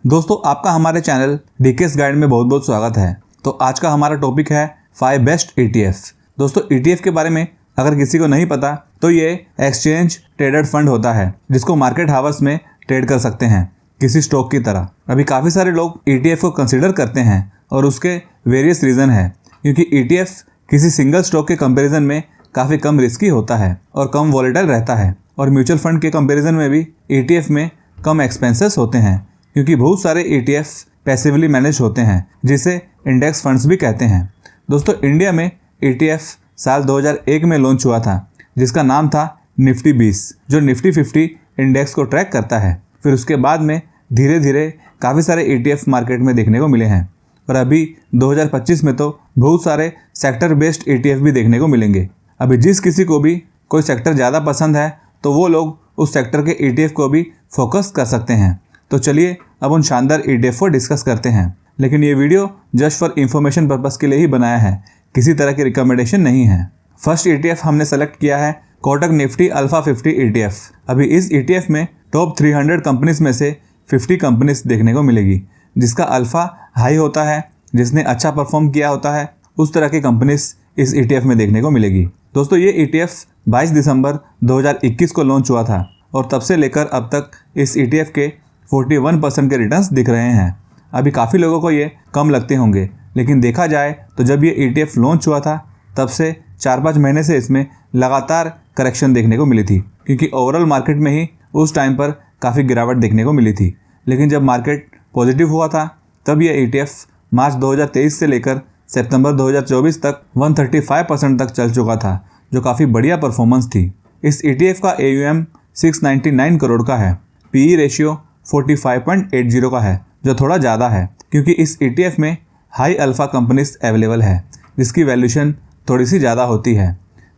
दोस्तों, आपका हमारे चैनल डीकेएस गाइड में बहुत बहुत स्वागत है। तो आज का हमारा टॉपिक है 5 बेस्ट ETF। दोस्तों, ETF के बारे में अगर किसी को नहीं पता तो ये एक्सचेंज ट्रेडेड फंड होता है जिसको मार्केट हावर्स में ट्रेड कर सकते हैं किसी स्टॉक की तरह। अभी काफ़ी सारे लोग ETF को कंसिडर करते हैं और उसके वेरियस रीज़न है, क्योंकि ETF किसी सिंगल स्टॉक के कंपैरिजन में काफ़ी कम रिस्की होता है और कम वॉलेटाइल रहता है, और म्यूचुअल फंड के कंपैरिजन में भी ETF में कम एक्सपेंसेस होते हैं, क्योंकि बहुत सारे ETF पैसिवली मैनेज होते हैं जिसे इंडेक्स फंड्स भी कहते हैं। दोस्तों, इंडिया में ETF साल 2001 में लॉन्च हुआ था जिसका नाम था निफ्टी 20, जो निफ्टी 50 इंडेक्स को ट्रैक करता है। फिर उसके बाद में धीरे धीरे काफ़ी सारे ETF मार्केट में देखने को मिले हैं, और अभी 2025 में तो बहुत सारे सेक्टर बेस्ड ETF भी देखने को मिलेंगे। अभी जिस किसी को भी कोई सेक्टर ज़्यादा पसंद है तो वो लोग उस सेक्टर के ETF को भी फोकस कर सकते हैं। तो चलिए अब उन शानदार ETF को डिस्कस करते हैं, लेकिन ये video just for information purpose के लिए ही बनाया है, किसी तरह की रिकमेंडेशन नहीं है। फर्स्ट ETF हमने सेलेक्ट किया है कोटक निफ्टी अल्फा 50 ETF। अभी इस ETF में टॉप 300 कंपनीज में से 50 कंपनीज देखने को मिलेगी, जिसका अल्फा हाई होता है, जिसने अच्छा परफॉर्म किया होता है, उस तरह की कंपनीज इस ETF में देखने को मिलेगी। दोस्तों, ये ETF 22 दिसंबर 2021 को लॉन्च हुआ था और तब से लेकर अब तक इस ETF के 41% के रिटर्न्स दिख रहे हैं। अभी काफ़ी लोगों को ये कम लगते होंगे, लेकिन देखा जाए तो जब ये ETF लॉन्च हुआ था तब से 4-5 महीने से इसमें लगातार करेक्शन देखने को मिली थी, क्योंकि ओवरऑल मार्केट में ही उस टाइम पर काफ़ी गिरावट देखने को मिली थी। लेकिन जब मार्केट पॉजिटिव हुआ था तब ये ETF मार्च 2023 से लेकर सितंबर 2024 तक 135% तक चल चुका था, जो काफ़ी बढ़िया परफॉर्मेंस थी। इस ETF का AUM 699 करोड़ का है। PE रेशियो 45.80 का है, जो थोड़ा ज़्यादा है, क्योंकि इस ETF में हाई अल्फा कंपनीज अवेलेबल है जिसकी वैल्यूशन थोड़ी सी ज़्यादा होती है।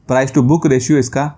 प्राइस टू बुक रेशियो इसका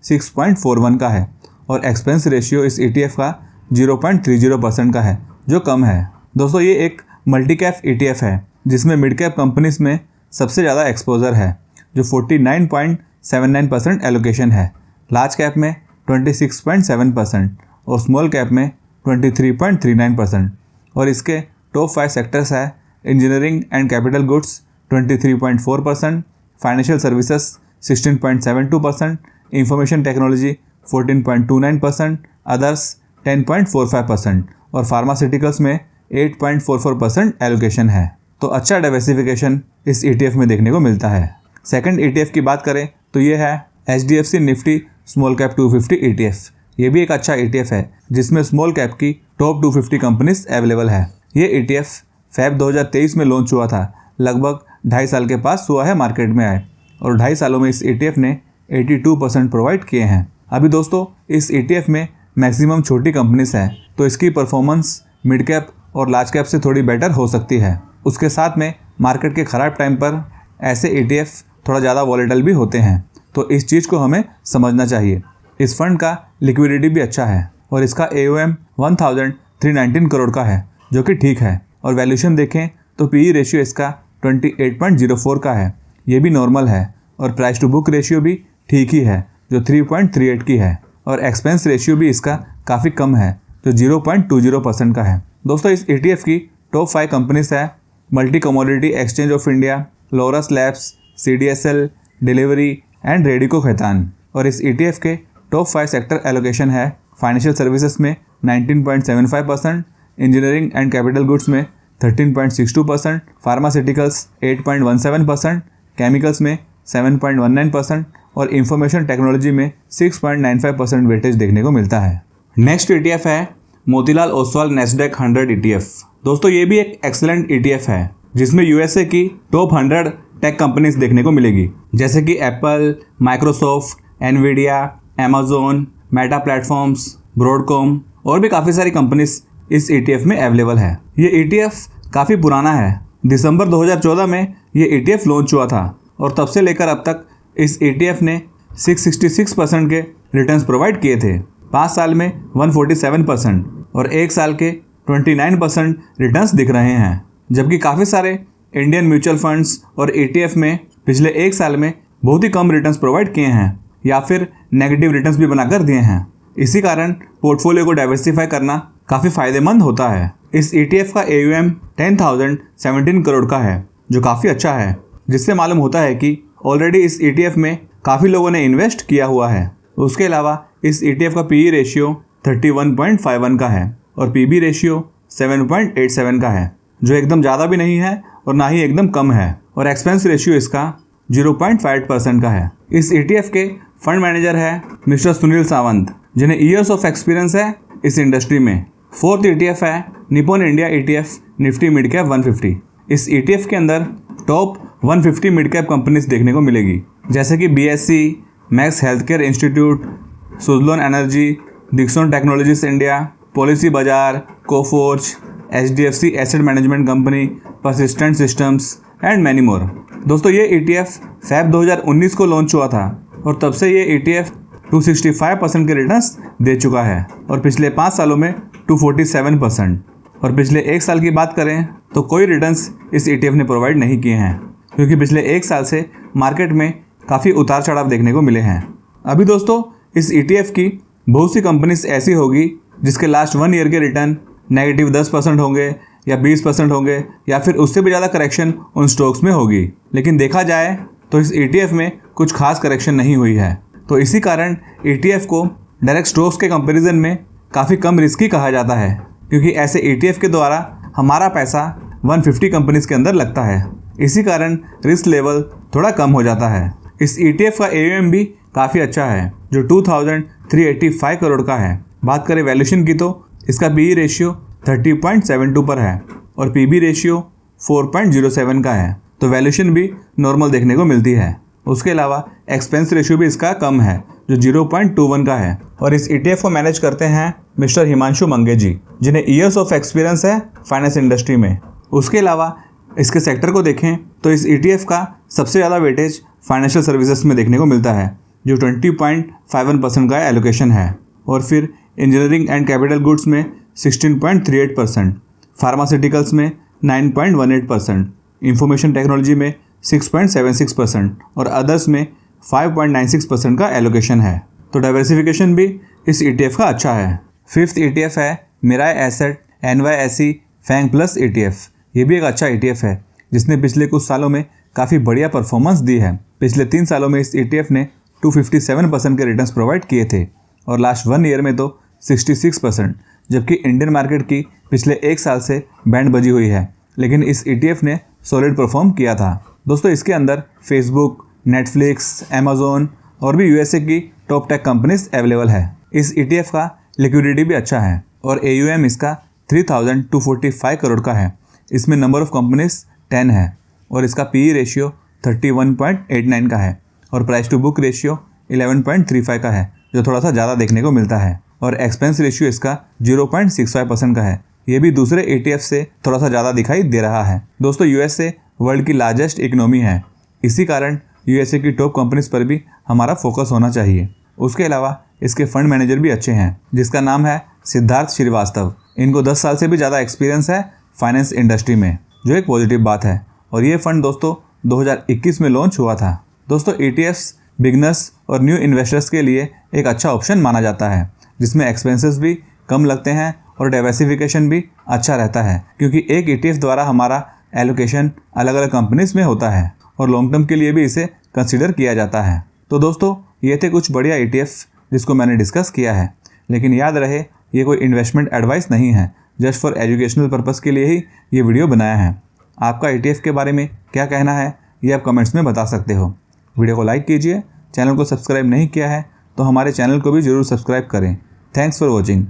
6.41 का है, और एक्सपेंस रेशियो इस ETF का 0.30% का है, जो कम है। दोस्तों, ये एक मल्टी कैप ETF है जिसमें मिड कैप कंपनीज में सबसे ज़्यादा एक्सपोजर है, जो 49.79% एलोकेशन है, लार्ज कैप में 26.7% और स्मॉल कैप में 23.39%। और इसके टॉप 5 सेक्टर्स है engineering and capital goods 23.4%, financial services 16.72%, information technology 14.29%, others 10.45% और फार्मास्यूटिकल्स में 8.44% एलोकेशन है। तो अच्छा डाइवर्सिफिकेशन इस ETF में देखने को मिलता है। सेकंड ETF की बात करें तो ये है HDFC Nifty small cap 250 ETF। ये भी एक अच्छा ETF है जिसमें स्मॉल कैप की टॉप 250 कंपनीज अवेलेबल है। ये ETF Feb 2023 में लॉन्च हुआ था, लगभग 2.5 साल के पास हुआ है मार्केट में आए, और 2.5 सालों में इस ETF ने 82% प्रोवाइड किए हैं। अभी दोस्तों, इस ETF में मैक्सिमम छोटी कंपनीज हैं, तो इसकी परफॉर्मेंस मिड कैप और लार्ज कैप से थोड़ी बेटर हो सकती है। उसके साथ में मार्केट के ख़राब टाइम पर ऐसे ETF थोड़ा ज़्यादा वॉलेटाइल भी होते हैं, तो इस चीज़ को हमें समझना चाहिए। इस फंड का लिक्विडिटी भी अच्छा है और इसका AUM 1319 करोड़ का है, जो कि ठीक है, और वैल्यूशन देखें तो PE रेशियो इसका 28.04 का है, ये भी नॉर्मल है, और प्राइस टू बुक रेशियो भी ठीक ही है, जो 3.38 की है, और एक्सपेंस रेशियो भी इसका काफ़ी कम है, जो 0.20% का है। दोस्तों, इस ETF की टॉप 5 कंपनीज है multi commodity exchange of India, Lord's labs, CDSL, delivery and Radico Khaitan. और इस ETF के टॉप 5 सेक्टर एलोकेशन है फाइनेंशियल सर्विसेज में 19.75%, इंजीनियरिंग एंड कैपिटल गुड्स में 13.62%, फार्मास्यूटिकल्स 8.17%, केमिकल्स में 7.19% और इंफॉर्मेशन टेक्नोलॉजी में 6.95% वेटेज देखने को मिलता है। नेक्स्ट ETF है मोतीलाल ओसवाल नेस्डैक 100 ETF। दोस्तों, ये भी एक एक्सेलेंट ETF है जिसमें USA की टॉप 100 टेक कंपनीज देखने को मिलेगी, जैसे कि Apple, Microsoft, Nvidia, Amazon, Meta platforms, Broadcom और भी काफ़ी सारी कंपनीज इस ETF में अवेलेबल है। ये ETF काफ़ी पुराना है। दिसंबर 2014 में ये ETF लॉन्च हुआ था, और तब से लेकर अब तक इस ETF ने 666% के रिटर्न्स प्रोवाइड किए थे। 5 साल में 147% और 1 साल के 29% रिटर्न्स दिख रहे हैं, जबकि काफ़ी सारे इंडियन म्यूचुअल फंड्स और ETF में पिछले 1 साल में बहुत ही कम रिटर्न्स प्रोवाइड किए हैं या फिर नेगेटिव रिटर्न्स भी बनाकर दिए हैं। इसी कारण पोर्टफोलियो को डाइवर्सिफाई करना काफ़ी फायदेमंद होता है। इस ETF का AUM 10,017 करोड़ का है, जो काफ़ी अच्छा है, जिससे मालूम होता है कि ऑलरेडी इस ETF में काफ़ी लोगों ने इन्वेस्ट किया हुआ है। उसके अलावा इस ETF का PE रेशियो 31.51 का है और PB रेशियो 7.87 का है, जो एकदम ज़्यादा भी नहीं है और ना ही एकदम कम है। और एक्सपेंस रेशियो इसका 0.5% का है। इस ETF के फंड मैनेजर है मिस्टर सुनील सावंत, जिन्हें ईयर्स ऑफ एक्सपीरियंस है इस इंडस्ट्री में। फोर्थ ETF है Nippon India ETF Nifty mid cap 150। इस ETF के अंदर टॉप 150 मिड कैप कंपनीज देखने को मिलेगी, जैसे कि BSC, Max Healthcare Institute, Suzlon Energy, Dixon Technologies India, Policy Bazaar, Coforge, HDFC asset management company, Persistent Systems and many more. दोस्तों, ये ETF Feb 2019 को लॉन्च हुआ था और तब से ये ETF 265% के रिटर्न्स दे चुका है और पिछले 5 सालों में 247%। और पिछले 1 साल की बात करें तो कोई रिटर्न्स इस ETF ने प्रोवाइड नहीं किए हैं, क्योंकि पिछले 1 साल से मार्केट में काफ़ी उतार चढ़ाव देखने को मिले हैं। अभी दोस्तों, इस ETF की बहुत सी कंपनीज ऐसी होगी जिसके लास्ट 1 ईयर के रिटर्न नेगेटिव 10% होंगे या 20% होंगे या फिर उससे भी ज़्यादा करेक्शन उन स्टॉक्स में होगी। लेकिन देखा जाए तो इस ETF में कुछ खास करेक्शन नहीं हुई है, तो इसी कारण ETF को डायरेक्ट स्टॉक्स के कंपैरिजन में काफ़ी कम रिस्की कहा जाता है, क्योंकि ऐसे ETF के द्वारा हमारा पैसा 150 कंपनीज के अंदर लगता है। इसी कारण रिस्क लेवल थोड़ा कम हो जाता है। इस ETF का AUM भी काफ़ी अच्छा है, जो 2,385 करोड़ का है। बात करें वैल्यूएशन की तो इसका PE रेशियो 30.72 पर है और PB रेशियो 4.07 का है, तो वैल्यूएशन भी नॉर्मल देखने को मिलती है। उसके अलावा एक्सपेंस रेशियो भी इसका कम है, जो 0.21 का है। और इस ETF को मैनेज करते हैं मिस्टर हिमांशु मंगे जी, जिन्हें ईयर्स ऑफ एक्सपीरियंस है फाइनेंस इंडस्ट्री में। उसके अलावा इसके सेक्टर को देखें तो इस ETF का सबसे ज़्यादा वेटेज फाइनेंशियल सर्विसेज में देखने को मिलता है, जो 20.51% का एलोकेशन है। और फिर इंजीनियरिंग एंड कैपिटल गुड्स में 16.38%, फार्मास्यूटिकल्स में 9.18%, इंफॉर्मेशन टेक्नोलॉजी में 6.76% और अदर्स में 5.96% का एलोकेशन है। तो डाइवर्सिफिकेशन भी इस ETF का अच्छा है। फिफ्थ ETF है मिराय asset NYSE FANG Plus ETF। ये भी एक अच्छा ETF है, जिसने पिछले कुछ सालों में काफ़ी बढ़िया परफॉर्मेंस दी है। पिछले 3 सालों में इस ETF ने 257% के रिटर्न्स प्रोवाइड किए थे और लास्ट 1 ईयर में तो 66%, जबकि इंडियन मार्केट की पिछले 1 साल से बैंड बजी हुई है, लेकिन इस ETF ने सॉलिड परफॉर्म किया था। दोस्तों, इसके अंदर फेसबुक, नेटफ्लिक्स, अमेज़ॉन और भी USA की टॉप टेक कंपनीज अवेलेबल है। इस ETF का लिक्विडिटी भी अच्छा है और AUM इसका 3,245 करोड़ का है। इसमें नंबर ऑफ कंपनीज 10 है और इसका PE रेशियो 31.89 का है और प्राइस टू बुक रेशियो 11.35 का है, जो थोड़ा सा ज़्यादा देखने को मिलता है। और एक्सपेंस रेशियो इसका 0.65% का है। ये भी दूसरे ETF से थोड़ा सा ज़्यादा दिखाई दे रहा है। दोस्तों, USA वर्ल्ड की लार्जेस्ट इकोनॉमी है, इसी कारण USA की टॉप कंपनीज पर भी हमारा फोकस होना चाहिए। उसके अलावा इसके फंड मैनेजर भी अच्छे हैं, जिसका नाम है सिद्धार्थ श्रीवास्तव। इनको 10 साल से भी ज़्यादा एक्सपीरियंस है फाइनेंस इंडस्ट्री में, जो एक पॉजिटिव बात है। और ये फंड दोस्तों 2021 में लॉन्च हुआ था। दोस्तों, ETFs बिगनर्स और न्यू इन्वेस्टर्स के लिए एक अच्छा ऑप्शन माना जाता है, जिसमें एक्सपेंसेस भी कम लगते हैं और डाइवर्सिफिकेशन भी अच्छा रहता है, क्योंकि एक ETF द्वारा हमारा एलोकेशन अलग अलग कंपनीज में होता है और लॉन्ग टर्म के लिए भी इसे कंसीडर किया जाता है। तो दोस्तों, ये थे कुछ बढ़िया ETF जिसको मैंने डिस्कस किया है, लेकिन याद रहे ये कोई इन्वेस्टमेंट एडवाइस नहीं है, जस्ट फॉर एजुकेशनल पर्पज़ के लिए ही ये वीडियो बनाया है। आपका ETF के बारे में क्या कहना है ये आप कमेंट्स में बता सकते हो। वीडियो को लाइक कीजिए, चैनल को सब्सक्राइब नहीं किया है तो हमारे चैनल को भी ज़रूर सब्सक्राइब करें। Thanks for watching.